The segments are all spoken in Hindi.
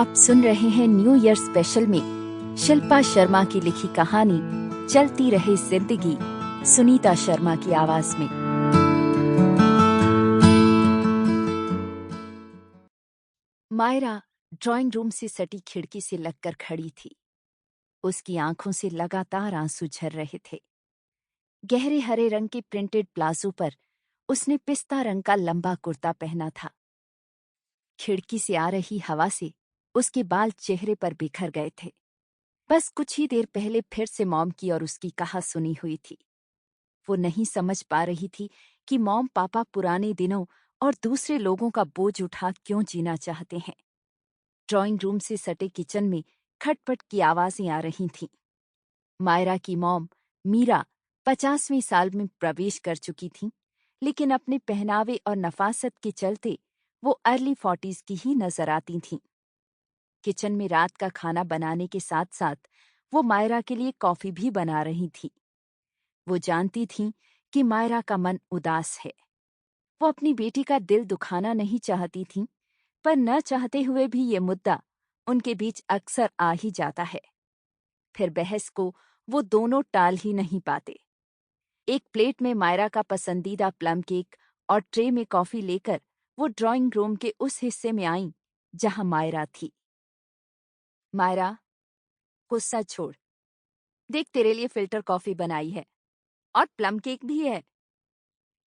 आप सुन रहे हैं न्यू ईयर स्पेशल में शिल्पा शर्मा की लिखी कहानी चलती रहे जिंदगी, सुनीता शर्मा की आवाज में। मायरा ड्राइंग रूम से सटी खिड़की से लगकर खड़ी थी। उसकी आंखों से लगातार आंसू झर रहे थे। गहरे हरे रंग के प्रिंटेड प्लाजो पर उसने पिस्ता रंग का लंबा कुर्ता पहना था। खिड़की से आ रही हवा से उसके बाल चेहरे पर बिखर गए थे। बस कुछ ही देर पहले फिर से मॉम की और उसकी कहा सुनी हुई थी। वो नहीं समझ पा रही थी कि मॉम पापा पुराने दिनों और दूसरे लोगों का बोझ उठा क्यों जीना चाहते हैं। ड्राइंग रूम से सटे किचन में खटपट की आवाजें आ रही थीं। मायरा की मॉम मीरा 50वीं साल में प्रवेश कर चुकी थी, लेकिन अपने पहनावे और नफासत के चलते वो अर्ली 40s की ही नजर आती थीं। किचन में रात का खाना बनाने के साथ साथ वो मायरा के लिए कॉफी भी बना रही थी। वो जानती थीं कि मायरा का मन उदास है। वो अपनी बेटी का दिल दुखाना नहीं चाहती थीं, पर न चाहते हुए भी ये मुद्दा उनके बीच अक्सर आ ही जाता है। फिर बहस को वो दोनों टाल ही नहीं पाते। एक प्लेट में मायरा का पसंदीदा प्लम केक और ट्रे में कॉफी लेकर वो ड्राइंग रूम के उस हिस्से में आईं जहां मायरा थी। मायरा, गुस्सा छोड़। देख, तेरे लिए फिल्टर कॉफी बनाई है और प्लम केक भी है।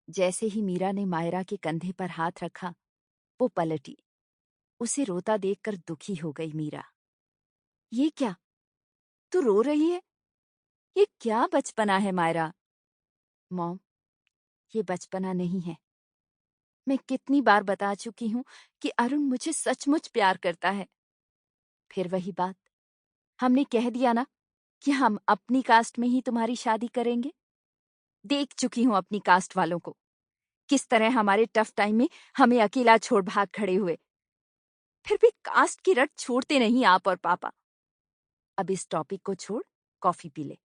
जैसे ही मीरा ने मायरा के कंधे पर हाथ रखा, वो पलटी। उसे रोता देखकर दुखी हो गई मीरा। ये क्या? तू रो रही है? ये क्या बचपना है मायरा? मॉम, ये बचपना नहीं है। मैं कितनी बार बता चुकी हूं कि अरुण मुझे सचमुच प्यार करता है। फिर वही बात, हमने कह दिया ना कि हम अपनी कास्ट में ही तुम्हारी शादी करेंगे। देख चुकी हूं अपनी कास्ट वालों को, किस तरह हमारे टफ टाइम में हमें अकेला छोड़ भाग खड़े हुए। फिर भी कास्ट की रट छोड़ते नहीं आप और पापा। अब इस टॉपिक को छोड़, कॉफी पी ले।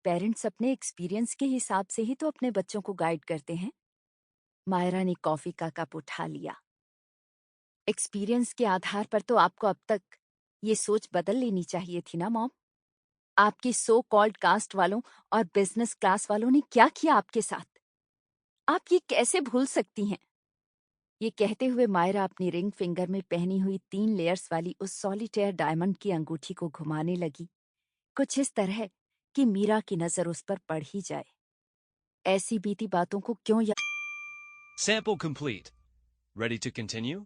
पेरेंट्स अपने एक्सपीरियंस के हिसाब से ही तो अपने बच्चों को गाइड करते हैं। मायरा ने कॉफी का कप उठा लिया। एक्सपीरियंस के आधार पर तो आपको अब तक ये सोच बदल लेनी चाहिए थी ना मॉम। आपके सो कॉल्ड कास्ट वालों और बिजनेस क्लास वालों ने क्या किया आपके साथ? आप ये कैसे भूल सकती हैं? ये कहते हुए मायरा अपनी रिंग फिंगर में पहनी हुई 3 लेयर्स वाली उस सॉलिटेयर डायमंड की अंगूठी को घुमाने लगी, कुछ इस तरह कि मीरा की नजर उस पर पड़ ही जाए। ऐसी बीती बातों को क्यों Sample complete. Ready to continue?